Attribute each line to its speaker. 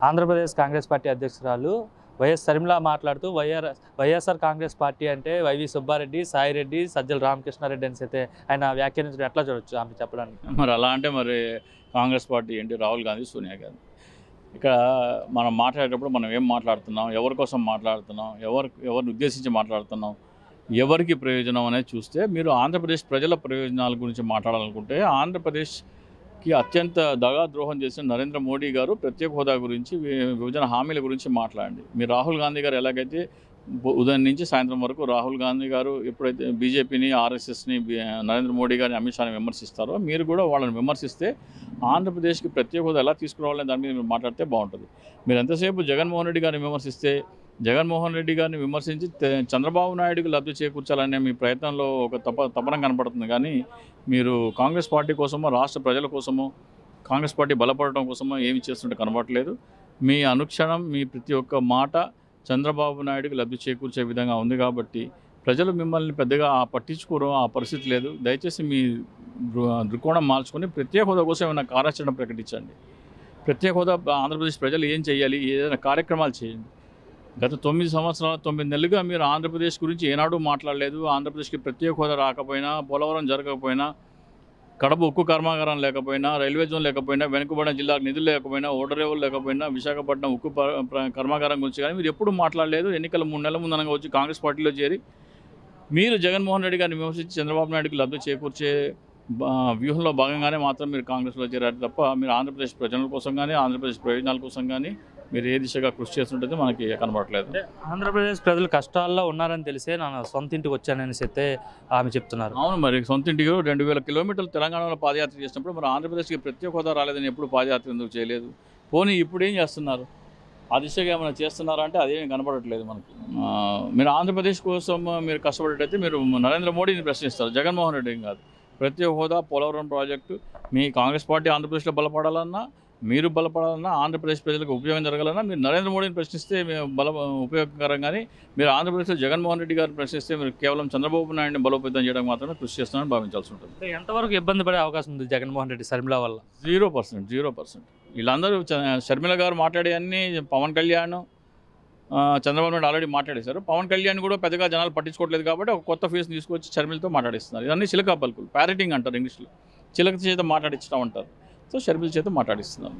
Speaker 1: Andhra Pradesh Congress party అధ్యక్షురాలు YS Sharmila మాట్లాడుతూ YSR Congress party అంటే వైవి సుబ్బారెడ్డి, సాయిరెడ్డి, సజ్జల రామకృష్ణారెడ్డి అని అయితే ఆయన వ్యాఖ్యానించడం ఎట్లా చూడొచ్చు ఆమె చెప్పడానికి?
Speaker 2: మరి అలా అంటే మరి కాంగ్రెస్ పార్టీ ఏంటి, రాహుల్ గాంధీ, సోనియా గాంధీ. ఇక్కడ మనం మాట్లాడేటప్పుడు మనం ఏం మాట్లాడుతున్నాం, ఎవరి కోసం మాట్లాడుతున్నాం, ఎవరిని ఉద్దేశించి మాట్లాడుతున్నాం, ఎవరికి ప్రయోజనం అనేది చూస్తే, మీరు ఆంధ్రప్రదేశ్ ప్రజల ప్రయోజనాల గురించి మాట్లాడాలనుకుంటే ఆంధ్రప్రదేశ్కి అత్యంత దగా ద్రోహం చేసిన నరేంద్ర మోడీ గారు ప్రత్యేక హోదా గురించి, విభజన హామీల గురించి మాట్లాడండి. మీరు రాహుల్ గాంధీ గారు ఎలాగైతే ఉదయం నుంచి సాయంత్రం వరకు రాహుల్ గాంధీ గారు ఎప్పుడైతే బీజేపీని, ఆర్ఎస్ఎస్ని, నరేంద్ర మోడీ గారిని, అమిత్ షాని విమర్శిస్తారో మీరు కూడా వాళ్ళని విమర్శిస్తే ఆంధ్రప్రదేశ్కి ప్రత్యేక హోదా ఎలా తీసుకురావాలని దాని మీద మీరు మాట్లాడితే బాగుంటుంది. మీరు ఎంతసేపు జగన్మోహన్ రెడ్డి గారిని విమర్శిస్తే, జగన్మోహన్ రెడ్డి గారిని విమర్శించి చంద్రబాబు నాయుడుకి లబ్ధి చేకూర్చాలనే మీ ప్రయత్నంలో ఒక తపనం కనపడుతుంది. కానీ మీరు కాంగ్రెస్ పార్టీ కోసమో, రాష్ట్ర ప్రజల కోసమో, కాంగ్రెస్ పార్టీ బలపడటం కోసమో ఏమి చేస్తుంటే కనబడట్లేదు. మీ అనుక్షణం, మీ ప్రతి ఒక్క మాట చంద్రబాబు నాయుడుకి లబ్ధి చేకూర్చే విధంగా ఉంది. కాబట్టి ప్రజలు మిమ్మల్ని పెద్దగా పట్టించుకోవడం ఆ పరిస్థితి లేదు. దయచేసి మీ దృక్కోణం మార్చుకొని ప్రత్యేక హోదా కోసం ఏమైనా కార్యాచరణ ప్రకటించండి. ప్రత్యేక హోదా ఆంధ్రప్రదేశ్ ప్రజలు ఏం చేయాలి, ఏదైనా కార్యక్రమాలు చేయండి. గత 9 సంవత్సరాలు 9 నెలలుగా మీరు ఆంధ్రప్రదేశ్ గురించి ఏనాడూ మాట్లాడలేదు. ఆంధ్రప్రదేశ్కి ప్రత్యేక హోదా రాకపోయినా, పోలవరం జరగకపోయినా, కడప ఉక్కు కర్మాగారం లేకపోయినా, రైల్వే జోన్ లేకపోయినా, వెనుకబడిన జిల్లాకు నిధులు లేకపోయినా, ఓడరేవులు లేకపోయినా, విశాఖపట్నం ఉక్కు కర్మాగారం గురించి కానీ మీరు ఎప్పుడు మాట్లాడలేదు. ఎన్నికల 3 నెలల ముందనగా వచ్చి కాంగ్రెస్ పార్టీలో చేరి మీరు జగన్మోహన్ రెడ్డి గారిని విమర్శించి చంద్రబాబు నాయుడుకి లబ్ధి చేకూర్చే వ్యూహంలో భాగంగానే మాత్రం మీరు కాంగ్రెస్లో చేరారు తప్ప మీరు ఆంధ్రప్రదేశ్ ప్రజల కోసం కానీ, ఆంధ్రప్రదేశ్ ప్రయోజనాల కోసం కానీ మీరు ఏ దిశగా కృషి చేస్తుంటే మనకి కనబడట్లేదు.
Speaker 1: ఆంధ్రప్రదేశ్ ప్రజలు కష్టాల్లో ఉన్నారని తెలిసే నా సొంత ఇంటికి వచ్చానని అయితే ఆమె చెప్తున్నారు.
Speaker 2: అవును, మరి సొంత ఇంటికి 2000 కిలోమీటర్లు తెలంగాణలో పాదయాత్ర చేసినప్పుడు మరి ఆంధ్రప్రదేశ్కి ప్రత్యేక హోదా రాలేదని ఎప్పుడు పాదయాత్ర ఎందుకు చేయలేదు? పోనీ ఇప్పుడు ఏం చేస్తున్నారు? ఆ దిశగా ఏమైనా చేస్తున్నారా అంటే అదేమీ కనపడట్లేదు మనకి. మీరు ఆంధ్రప్రదేశ్ కోసం మీరు కష్టపడేటైతే మీరు నరేంద్ర మోడీని ప్రశ్నిస్తారు, జగన్మోహన్ రెడ్డిని కాదు. ప్రత్యేక హోదా, పోలవరం ప్రాజెక్టు మీ కాంగ్రెస్ పార్టీ ఆంధ్రప్రదేశ్లో బలపడాలన్నా, మీరు బలపడాలన్నా, ఆంధ్రప్రదేశ్ ప్రజలకు ఉపయోగం జరగాలన్నా మీరు నరేంద్ర మోడీని ప్రశ్నిస్తే ఉపయోగకరం. కానీ మీరు ఆంధ్రప్రదేశ్లో జగన్మోహన్ రెడ్డి గారిని ప్రశ్నిస్తే మీరు కేవలం చంద్రబాబు నాయుడిని బలోపేతం చేయడం మాత్రమే కృషి చేస్తున్నారని భావించాల్సి ఉంటుంది.
Speaker 1: ఎంతవరకు ఇబ్బంది పడే అవకాశం ఉంది జగన్మోహన్ రెడ్డి షర్మిల వల్ల?
Speaker 2: 0%. వీళ్ళందరూ షర్మిల గారు మాట్లాడే అన్నీ పవన్ కళ్యాణ్, చంద్రబాబు నాయుడు ఆల్రెడీ మాట్లాడేశారు. పవన్ కళ్యాణ్ కూడా పెద్దగా జనాలు పట్టించుకోవట్లేదు కాబట్టి ఒక కొత్త ఫేస్ని తీసుకొచ్చి షర్మిలతో మాట్లాడిస్తున్నారు. ఇవన్నీ చిలక పలుకులు, ప్యారెటింగ్ అంటారు ఇంగ్లీష్లో. చిలక చేత మాట్లాడించడం అంటారు. సో షర్మిల చేత మాట్లాడిస్తున్నారు.